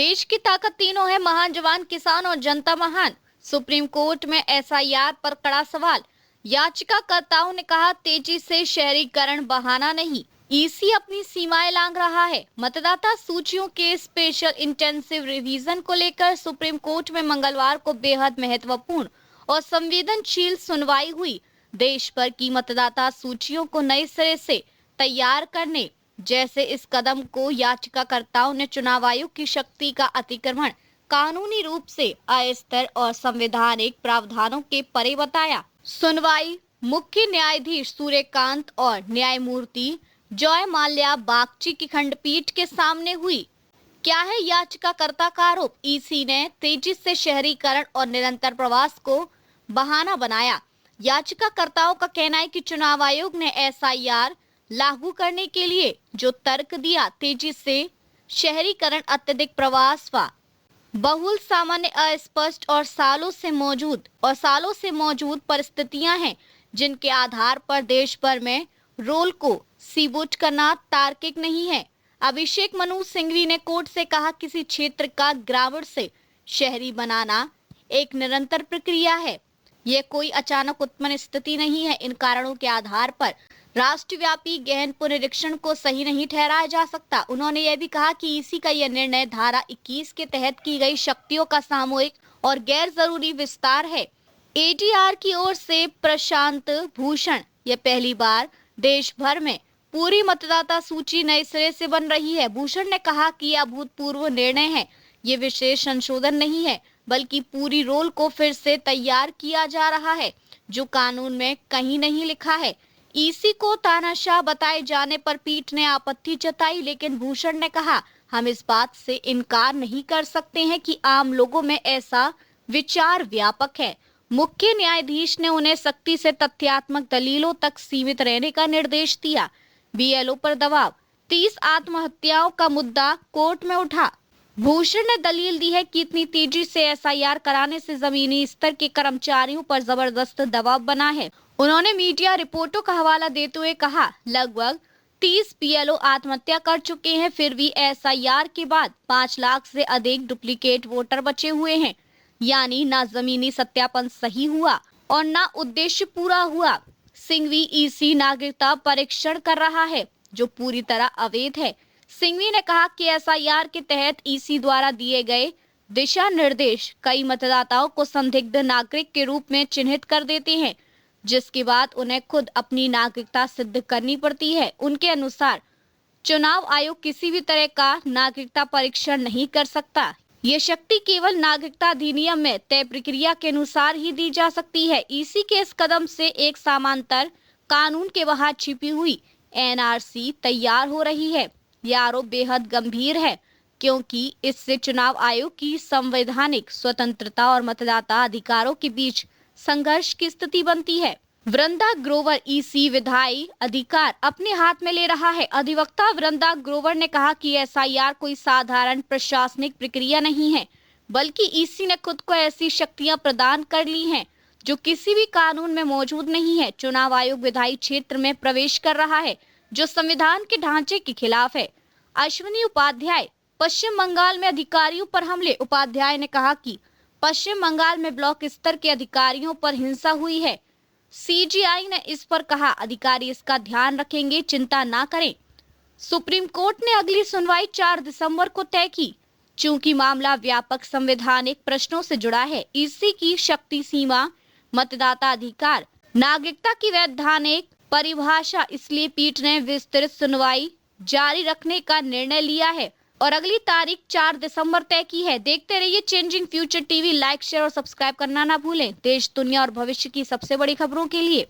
देश की ताकत तीनों है, महान जवान, किसान और जनता महान। सुप्रीम कोर्ट में एसआईआर पर कड़ा सवाल। याचिकाकर्ताओं ने कहा तेजी से शहरीकरण बहाना नहीं, ईसी अपनी सीमाएं लांघ रहा है। मतदाता सूचियों के स्पेशल इंटेंसिव रिवीजन को लेकर सुप्रीम कोर्ट में मंगलवार को बेहद महत्वपूर्ण और संवेदनशील सुनवाई हुई। देश भर की मतदाता सूचियों को नए सिरे से तैयार करने जैसे इस कदम को याचिकाकर्ताओं ने चुनाव आयोग की शक्ति का अतिक्रमण, कानूनी रूप से अस्थिर और संवैधानिक प्रावधानों के परे बताया। सुनवाई मुख्य न्यायाधीश सूर्यकांत और न्यायमूर्ति जॉय माल्या बागची की खंडपीठ के सामने हुई। क्या है याचिकाकर्ता का आरोप? ईसी ने तेजी से शहरीकरण और निरंतर प्रवास को बहाना बनाया। याचिकाकर्ताओं का कहना है कि चुनाव आयोग ने एसआईआर लागू करने के लिए जो तर्क दिया, तेजी से शहरीकरण, अत्यधिक प्रवास व बहुल सामान्य, अस्पष्ट और सालों से मौजूद परिस्थितियां हैं जिनके आधार पर देश भर में रोल को सीबूट करना तार्किक नहीं है। अभिषेक मनु सिंघवी ने कोर्ट से कहा किसी क्षेत्र का ग्रामीण से शहरी बनाना एक निरंतर प्रक्रिया है, यह कोई अचानक उत्पन्न स्थिति नहीं है। इन कारणों के आधार पर राष्ट्रव्यापी गहन पुनरीक्षण को सही नहीं ठहराया जा सकता। उन्होंने यह भी कहा कि ईसी का यह निर्णय धारा 21 के तहत की गई शक्तियों का सामूहिक और गैर जरूरी विस्तार है। एडीआर की ओर से प्रशांत भूषण, यह पहली बार देश भर में पूरी मतदाता सूची नए सिरे से बन रही है। भूषण ने कहा कि यह अभूतपूर्व निर्णय है, ये विशेष संशोधन नहीं है बल्कि पूरी रोल को फिर से तैयार किया जा रहा है जो कानून में कहीं नहीं लिखा है। ईसी को तानाशाह बताए जाने पर पीठ ने आपत्ति जताई, लेकिन भूषण ने कहा हम इस बात से इनकार नहीं कर सकते हैं कि आम लोगों में ऐसा विचार व्यापक है। मुख्य न्यायाधीश ने उन्हें सख्ती से तथ्यात्मक दलीलों तक सीमित रहने का निर्देश दिया। बीएलओ पर दबाव, 30 आत्महत्याओं का मुद्दा कोर्ट में उठा। भूषण ने दलील दी है कि इतनी तेजी से एसआईआर कराने से जमीनी स्तर के कर्मचारियों पर जबरदस्त दबाव बना है। उन्होंने मीडिया रिपोर्टों का हवाला देते हुए कहा लगभग 30 बीएलओ आत्महत्या कर चुके हैं, फिर भी एसआईआर के बाद 5 लाख से अधिक डुप्लीकेट वोटर बचे हुए हैं, यानी ना जमीनी सत्यापन सही हुआ और ना उद्देश्य पूरा हुआ। सिंघवी ईसी नागरिकता परीक्षण कर रहा है जो पूरी तरह अवैध है। सिंघवी ने कहा कि एसआईआर के तहत ईसी द्वारा दिए गए दिशा निर्देश कई मतदाताओं को संदिग्ध नागरिक के रूप में चिन्हित कर देते हैं, जिसके बाद उन्हें खुद अपनी नागरिकता सिद्ध करनी पड़ती है। उनके अनुसार चुनाव आयोग किसी भी तरह का नागरिकता परीक्षण नहीं कर सकता। ये शक्ति केवल नागरिकता अधिनियम में तय प्रक्रिया के अनुसार ही दी जा सकती है। ईसी के इस कदम से एक समांतर कानून के बाहर छिपी हुई एनआरसी तैयार हो रही है। यह आरोप बेहद गंभीर है क्योंकि इससे चुनाव आयोग की संवैधानिक स्वतंत्रता और मतदाता अधिकारों के बीच संघर्ष की स्थिति बनती है। वृंदा ग्रोवर ईसी विधायी अधिकार अपने हाथ में ले रहा है। अधिवक्ता वृंदा ग्रोवर ने कहा कि एसआईआर कोई साधारण प्रशासनिक प्रक्रिया नहीं है, बल्कि ईसी ने खुद को ऐसी शक्तियां प्रदान कर ली हैं जो किसी भी कानून में मौजूद नहीं है। चुनाव आयोग विधायी क्षेत्र में प्रवेश कर रहा है जो संविधान के ढांचे के खिलाफ है। अश्विनी उपाध्याय, पश्चिम बंगाल में अधिकारियों पर हमले। उपाध्याय ने कहा कि पश्चिम बंगाल में ब्लॉक स्तर के अधिकारियों पर हिंसा हुई है। सीजीआई ने इस पर कहा अधिकारी इसका ध्यान रखेंगे, चिंता ना करें। सुप्रीम कोर्ट ने अगली सुनवाई 4 दिसंबर को तय की। चूंकि मामला व्यापक संवैधानिक प्रश्नों से जुड़ा है, ईसी की शक्ति सीमा, मतदाता अधिकार, नागरिकता की वैधानिक परिभाषा, इसलिए पीठ ने विस्तृत सुनवाई जारी रखने का निर्णय लिया है और अगली तारीख 4 दिसंबर तय की है। देखते रहिए changing future TV. Like, share और सब्सक्राइब करना ना भूलें। देश, दुनिया और भविष्य की सबसे बड़ी खबरों के लिए।